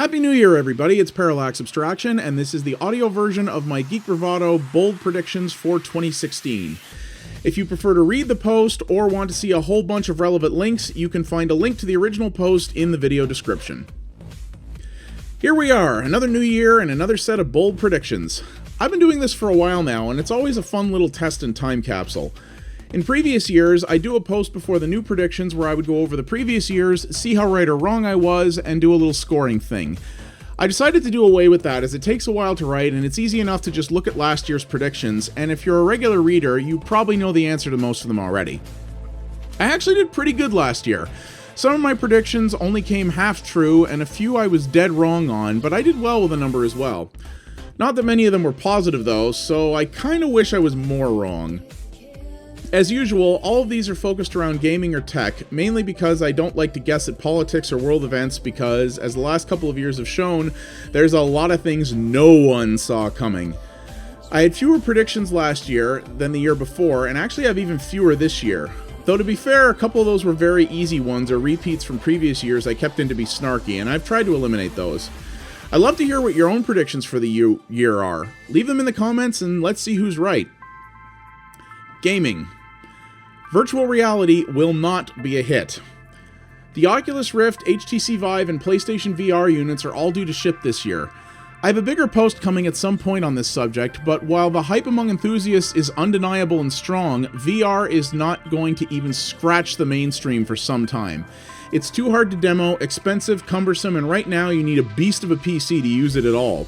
Happy New Year, everybody. It's Parallax Abstraction, and this is the audio version of my Geek Bravado bold predictions for 2016. If you prefer to read the post or want to see a whole bunch of relevant links, you can find a link to the original post in the video description. Here we are, another new year and another set of bold predictions. I've been doing this for a while now, and it's always a fun little test and time capsule. In previous years, I do a post before the new predictions where I would go over the previous years, see how right or wrong I was, and do a little scoring thing. I decided to do away with that as it takes a while to write and it's easy enough to just look at last year's predictions, and if you're a regular reader, you probably know the answer to most of them already. I actually did pretty good last year. Some of my predictions only came half true, and a few I was dead wrong on, but I did well with a number as well. Not that many of them were positive though, so I kinda wish I was more wrong. As usual, all of these are focused around gaming or tech, mainly because I don't like to guess at politics or world events because, as the last couple of years have shown, there's a lot of things no one saw coming. I had fewer predictions last year than the year before, and actually have even fewer this year. Though to be fair, a couple of those were very easy ones or repeats from previous years I kept in to be snarky, and I've tried to eliminate those. I'd love to hear what your own predictions for the year are. Leave them in the comments and let's see who's right. Gaming. Virtual reality will not be a hit. The Oculus Rift, HTC Vive, and PlayStation VR units are all due to ship this year. I have a bigger post coming at some point on this subject, but while the hype among enthusiasts is undeniable and strong, VR is not going to even scratch the mainstream for some time. It's too hard to demo, expensive, cumbersome, and right now you need a beast of a PC to use it at all.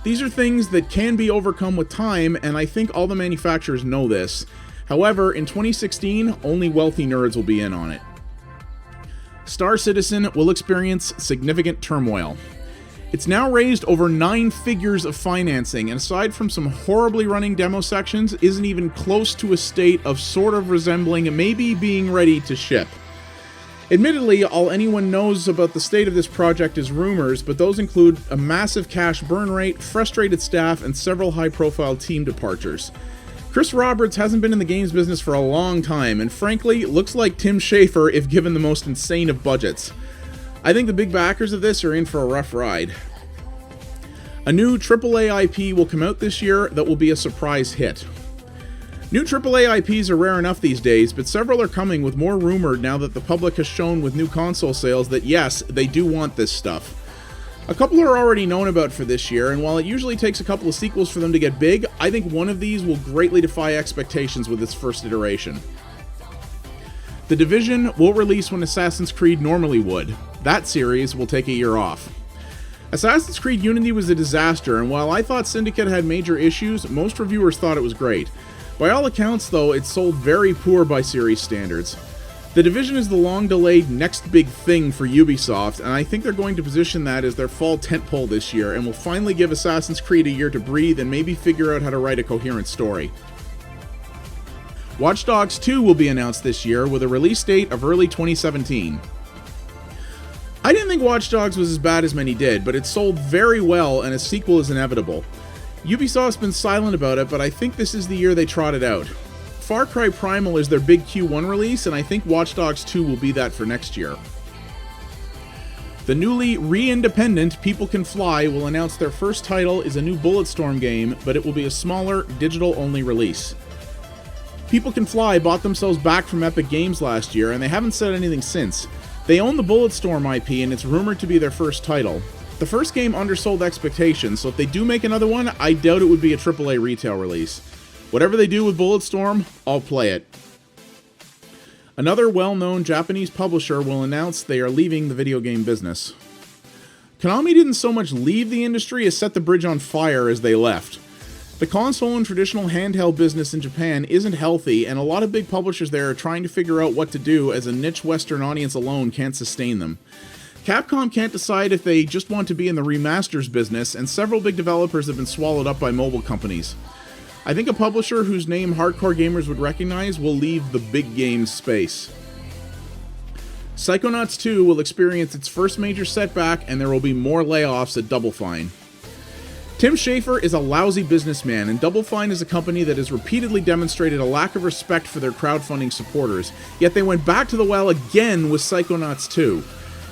These are things that can be overcome with time, and I think all the manufacturers know this. However, in 2016, only wealthy nerds will be in on it. Star Citizen will experience significant turmoil. It's now raised over 9 figures of financing, and aside from some horribly running demo sections, isn't even close to a state of sort of resembling maybe being ready to ship. Admittedly, all anyone knows about the state of this project is rumors, but those include a massive cash burn rate, frustrated staff, and several high-profile team departures. Chris Roberts hasn't been in the games business for a long time, and frankly, looks like Tim Schafer if given the most insane of budgets. I think the big backers of this are in for a rough ride. A new AAA IP will come out this year that will be a surprise hit. New AAA IPs are rare enough these days, but several are coming with more rumored now that the public has shown with new console sales that yes, they do want this stuff. A couple are already known about for this year, and while it usually takes a couple of sequels for them to get big, I think one of these will greatly defy expectations with its first iteration. The Division will release when Assassin's Creed normally would. That series will take a year off. Assassin's Creed Unity was a disaster, and while I thought Syndicate had major issues, most reviewers thought it was great. By all accounts, though, it sold very poor by series standards. The Division is the long-delayed next big thing for Ubisoft, and I think they're going to position that as their fall tentpole this year, and will finally give Assassin's Creed a year to breathe and maybe figure out how to write a coherent story. Watch Dogs 2 will be announced this year with a release date of early 2017. I didn't think Watch Dogs was as bad as many did, but it sold very well and a sequel is inevitable. Ubisoft's been silent about it, but I think this is the year they trot it out. Far Cry Primal is their big Q1 release, and I think Watch Dogs 2 will be that for next year. The newly re-independent People Can Fly will announce their first title is a new Bulletstorm game, but it will be a smaller, digital-only release. People Can Fly bought themselves back from Epic Games last year, and they haven't said anything since. They own the Bulletstorm IP, and it's rumored to be their first title. The first game undersold expectations, so if they do make another one, I doubt it would be a AAA retail release. Whatever they do with Bulletstorm, I'll play it. Another well-known Japanese publisher will announce they are leaving the video game business. Konami didn't so much leave the industry as set the bridge on fire as they left. The console and traditional handheld business in Japan isn't healthy, and a lot of big publishers there are trying to figure out what to do as a niche Western audience alone can't sustain them. Capcom can't decide if they just want to be in the remasters business, and several big developers have been swallowed up by mobile companies. I think a publisher whose name hardcore gamers would recognize will leave the big games space. Psychonauts 2 will experience its first major setback, and there will be more layoffs at Double Fine. Tim Schafer is a lousy businessman, and Double Fine is a company that has repeatedly demonstrated a lack of respect for their crowdfunding supporters, yet they went back to the well again with Psychonauts 2.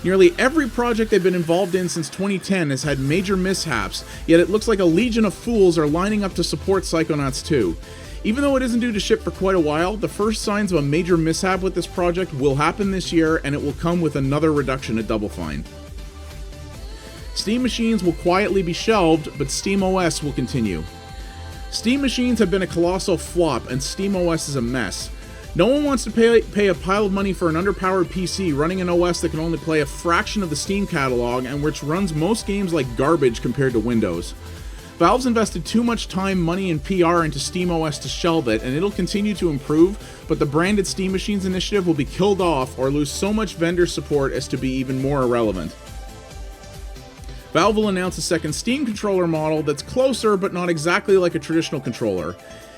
Nearly every project they've been involved in since 2010 has had major mishaps, yet it looks like a legion of fools are lining up to support Psychonauts 2. Even though it isn't due to ship for quite a while, the first signs of a major mishap with this project will happen this year, and it will come with another reduction at Double Fine. Steam machines will quietly be shelved, but SteamOS will continue. Steam machines have been a colossal flop, and SteamOS is a mess. No one wants to pay a pile of money for an underpowered PC running an OS that can only play a fraction of the Steam catalog and which runs most games like garbage compared to Windows. Valve's invested too much time, money, and PR into SteamOS to shelve it, and it'll continue to improve, but the branded Steam Machines initiative will be killed off or lose so much vendor support as to be even more irrelevant. Valve will announce a second Steam controller model that's closer but not exactly like a traditional controller.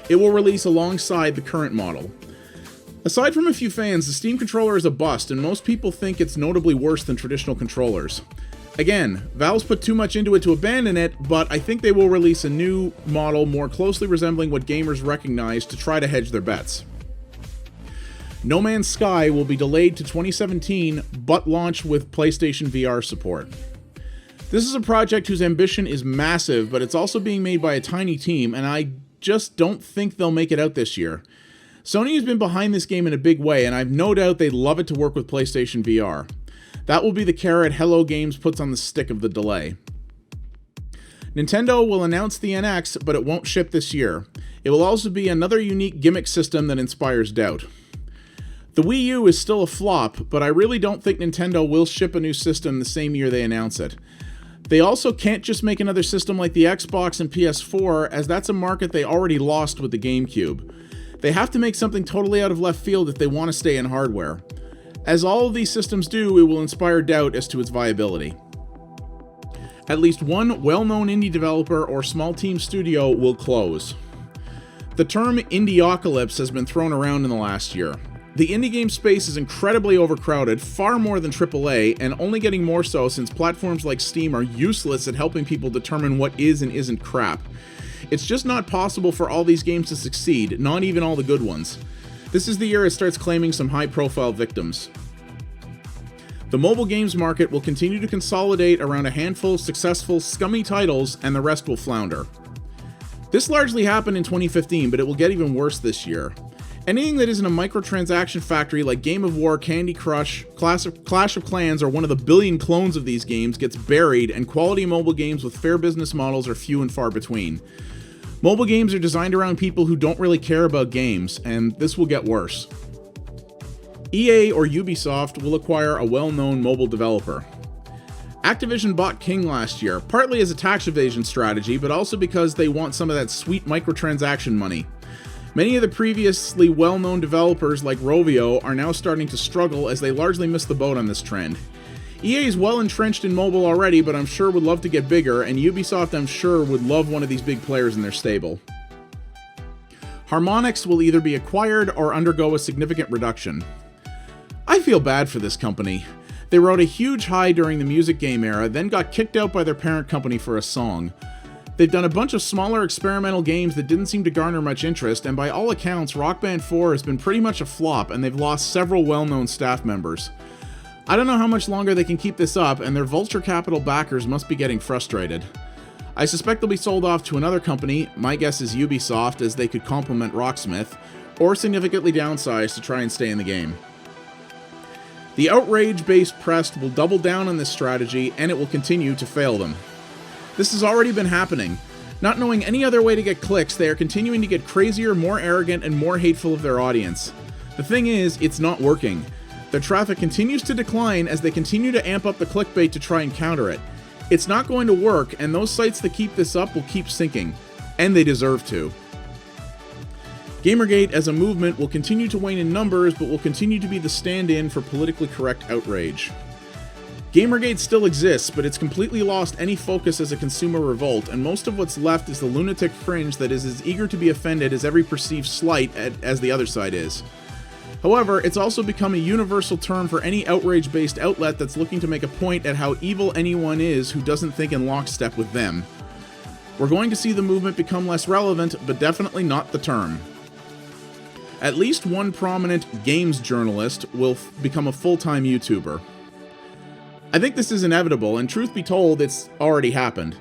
It will release alongside the current model. Aside from a few fans, the Steam controller is a bust, and most people think it's notably worse than traditional controllers. Again, Valve's put too much into it to abandon it, but I think they will release a new model more closely resembling what gamers recognize to try to hedge their bets. No Man's Sky will be delayed to 2017, but launched with PlayStation VR support. This is a project whose ambition is massive, but it's also being made by a tiny team, and I just don't think they'll make it out this year. Sony has been behind this game in a big way, and I've no doubt they'd love it to work with PlayStation VR. That will be the carrot Hello Games puts on the stick of the delay. Nintendo will announce the NX, but it won't ship this year. It will also be another unique gimmick system that inspires doubt. The Wii U is still a flop, but I really don't think Nintendo will ship a new system the same year they announce it. They also can't just make another system like the Xbox and PS4, as that's a market they already lost with the GameCube. They have to make something totally out of left field if they want to stay in hardware. As all of these systems do, it will inspire doubt as to its viability. At least one well-known indie developer or small team studio will close. The term indieocalypse has been thrown around in the last year. The indie game space is incredibly overcrowded, far more than AAA, and only getting more so since platforms like Steam are useless at helping people determine what is and isn't crap. It's just not possible for all these games to succeed, not even all the good ones. This is the year it starts claiming some high-profile victims. The mobile games market will continue to consolidate around a handful of successful, scummy titles, and the rest will flounder. This largely happened in 2015, but it will get even worse this year. Anything that isn't a microtransaction factory like Game of War, Candy Crush, Clash of Clans, or one of the billion clones of these games gets buried, and quality mobile games with fair business models are few and far between. Mobile games are designed around people who don't really care about games, and this will get worse. EA or Ubisoft will acquire a well-known mobile developer. Activision bought King last year, partly as a tax evasion strategy, but also because they want some of that sweet microtransaction money. Many of the previously well-known developers like Rovio are now starting to struggle as they largely missed the boat on this trend. EA is well entrenched in mobile already, but I'm sure would love to get bigger, and Ubisoft I'm sure would love one of these big players in their stable. Harmonix will either be acquired or undergo a significant reduction. I feel bad for this company. They rode a huge high during the music game era, then got kicked out by their parent company for a song. They've done a bunch of smaller experimental games that didn't seem to garner much interest, and by all accounts, Rock Band 4 has been pretty much a flop, and they've lost several well-known staff members. I don't know how much longer they can keep this up, and their Vulture Capital backers must be getting frustrated. I suspect they'll be sold off to another company, my guess is Ubisoft, as they could complement Rocksmith, or significantly downsize to try and stay in the game. The outrage-based press will double down on this strategy, and it will continue to fail them. This has already been happening. Not knowing any other way to get clicks, they are continuing to get crazier, more arrogant, and more hateful of their audience. The thing is, it's not working. Their traffic continues to decline as they continue to amp up the clickbait to try and counter it. It's not going to work, and those sites that keep this up will keep sinking. And they deserve to. Gamergate as a movement will continue to wane in numbers, but will continue to be the stand-in for politically correct outrage. Gamergate still exists, but it's completely lost any focus as a consumer revolt, and most of what's left is the lunatic fringe that is as eager to be offended as every perceived slight as the other side is. However, it's also become a universal term for any outrage-based outlet that's looking to make a point at how evil anyone is who doesn't think in lockstep with them. We're going to see the movement become less relevant, but definitely not the term. At least one prominent games journalist will become a full-time YouTuber. I think this is inevitable, and truth be told, it's already happened.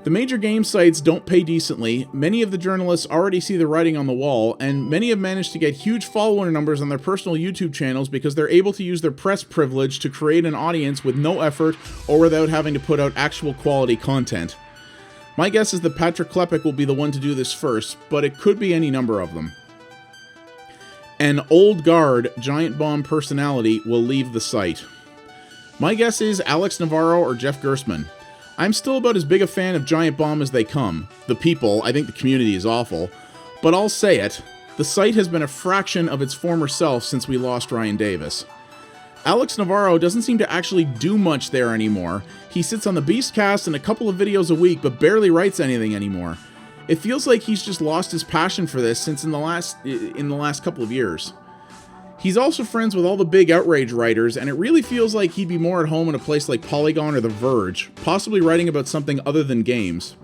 The major game sites don't pay decently, many of the journalists already see the writing on the wall, and many have managed to get huge follower numbers on their personal YouTube channels because they're able to use their press privilege to create an audience with no effort or without having to put out actual quality content. My guess is that Patrick Klepek will be the one to do this first, but it could be any number of them. An old guard Giant Bomb personality will leave the site. My guess is Alex Navarro or Jeff Gerstmann. I'm still about as big a fan of Giant Bomb as they come. The people, I think the community is awful. But I'll say it, the site has been a fraction of its former self since we lost Ryan Davis. Alex Navarro doesn't seem to actually do much there anymore. He sits on the Beastcast and a couple of videos a week, but barely writes anything anymore. It feels like he's just lost his passion for this since in the last couple of years. He's also friends with all the big outrage writers, and it really feels like he'd be more at home in a place like Polygon or The Verge, possibly writing about something other than games.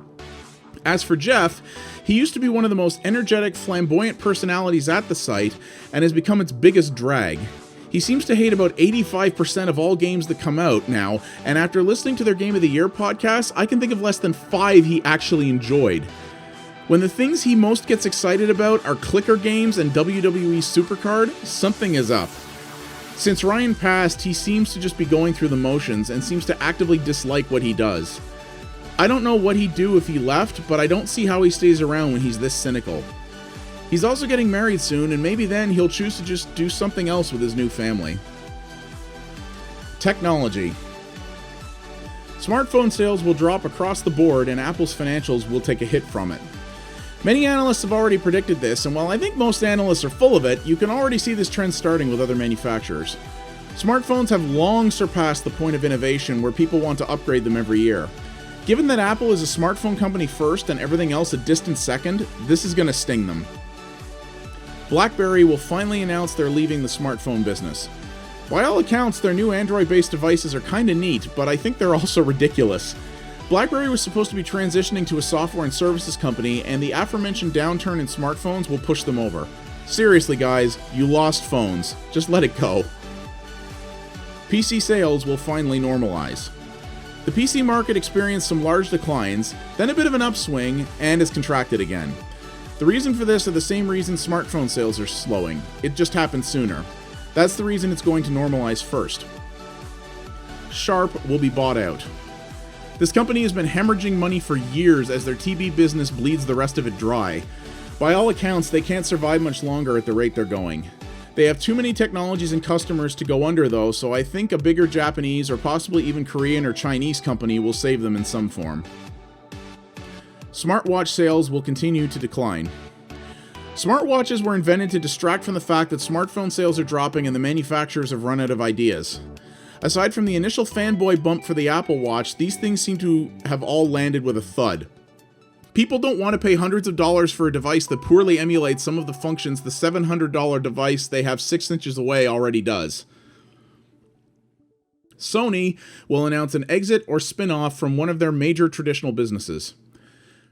As for Jeff, he used to be one of the most energetic, flamboyant personalities at the site, and has become its biggest drag. He seems to hate about 85% of all games that come out now, and after listening to their Game of the Year podcast, I can think of less than 5 he actually enjoyed. When the things he most gets excited about are clicker games and WWE Supercard, something is up. Since Ryan passed, he seems to just be going through the motions and seems to actively dislike what he does. I don't know what he'd do if he left, but I don't see how he stays around when he's this cynical. He's also getting married soon, and maybe then he'll choose to just do something else with his new family. Technology. Smartphone sales will drop across the board, and Apple's financials will take a hit from it. Many analysts have already predicted this, and while I think most analysts are full of it, you can already see this trend starting with other manufacturers. Smartphones have long surpassed the point of innovation where people want to upgrade them every year. Given that Apple is a smartphone company first and everything else a distant second, this is going to sting them. BlackBerry will finally announce they're leaving the smartphone business. By all accounts, their new Android-based devices are kinda neat, but I think they're also ridiculous. BlackBerry was supposed to be transitioning to a software and services company, and the aforementioned downturn in smartphones will push them over. Seriously guys, you lost phones. Just let it go. PC sales will finally normalize. The PC market experienced some large declines, then a bit of an upswing, and has contracted again. The reason for this are the same reason smartphone sales are slowing. It just happened sooner. That's the reason it's going to normalize first. Sharp will be bought out. This company has been hemorrhaging money for years as their TV business bleeds the rest of it dry. By all accounts, they can't survive much longer at the rate they're going. They have too many technologies and customers to go under though, so I think a bigger Japanese or possibly even Korean or Chinese company will save them in some form. Smartwatch sales will continue to decline. Smartwatches were invented to distract from the fact that smartphone sales are dropping and the manufacturers have run out of ideas. Aside from the initial fanboy bump for the Apple Watch, these things seem to have all landed with a thud. People don't want to pay hundreds of dollars for a device that poorly emulates some of the functions the $700 device they have 6 inches away already does. Sony will announce an exit or spin-off from one of their major traditional businesses.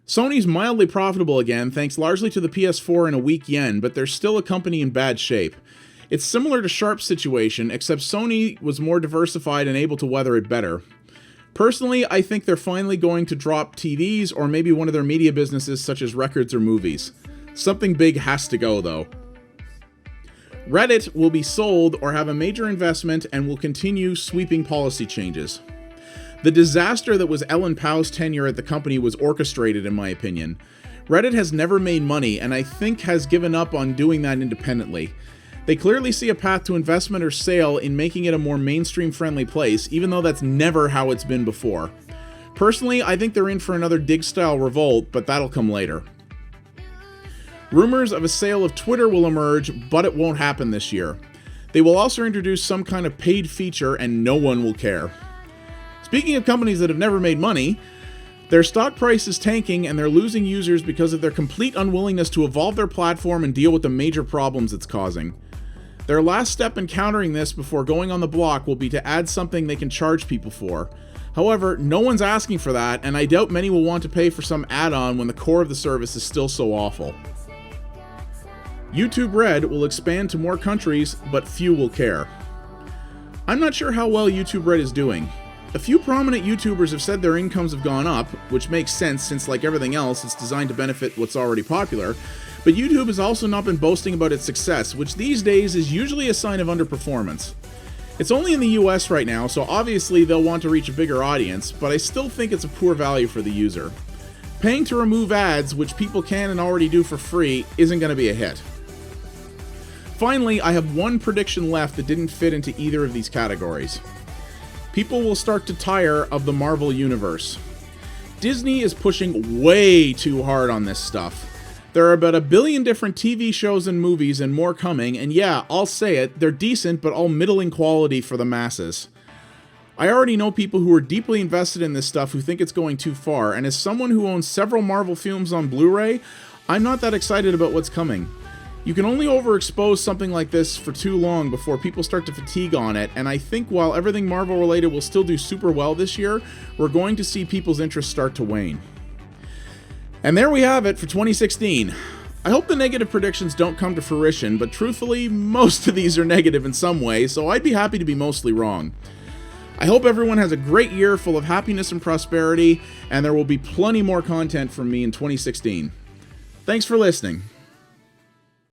Sony's mildly profitable again, thanks largely to the PS4 and a weak yen, but they're still a company in bad shape. It's similar to Sharp's situation, except Sony was more diversified and able to weather it better. Personally, I think they're finally going to drop TVs or maybe one of their media businesses such as records or movies. Something big has to go, though. Reddit will be sold or have a major investment and will continue sweeping policy changes. The disaster that was Ellen Pau's tenure at the company was orchestrated, in my opinion. Reddit has never made money, and I think has given up on doing that independently. They clearly see a path to investment or sale in making it a more mainstream-friendly place, even though that's never how it's been before. Personally, I think they're in for another Dig-style revolt, but that'll come later. Rumors of a sale of Twitter will emerge, but it won't happen this year. They will also introduce some kind of paid feature, and no one will care. Speaking of companies that have never made money, their stock price is tanking and they're losing users because of their complete unwillingness to evolve their platform and deal with the major problems it's causing. Their last step in countering this before going on the block will be to add something they can charge people for. However, no one's asking for that, and I doubt many will want to pay for some add-on when the core of the service is still so awful. YouTube Red will expand to more countries, but few will care. I'm not sure how well YouTube Red is doing. A few prominent YouTubers have said their incomes have gone up, which makes sense since, like everything else, it's designed to benefit what's already popular, but YouTube has also not been boasting about its success, which these days is usually a sign of underperformance. It's only in the US right now, so obviously they'll want to reach a bigger audience, but I still think it's a poor value for the user. Paying to remove ads, which people can and already do for free, isn't going to be a hit. Finally, I have one prediction left that didn't fit into either of these categories. People will start to tire of the Marvel Universe. Disney is pushing way too hard on this stuff. There are about 1 billion different TV shows and movies and more coming, and yeah, I'll say it, they're decent but all middling quality for the masses. I already know people who are deeply invested in this stuff who think it's going too far, and as someone who owns several Marvel films on Blu-ray, I'm not that excited about what's coming. You can only overexpose something like this for too long before people start to fatigue on it, and I think while everything Marvel related will still do super well this year, we're going to see people's interest start to wane. And there we have it for 2016. I hope the negative predictions don't come to fruition, but truthfully, most of these are negative in some way, so I'd be happy to be mostly wrong. I hope everyone has a great year full of happiness and prosperity, and there will be plenty more content from me in 2016. Thanks for listening.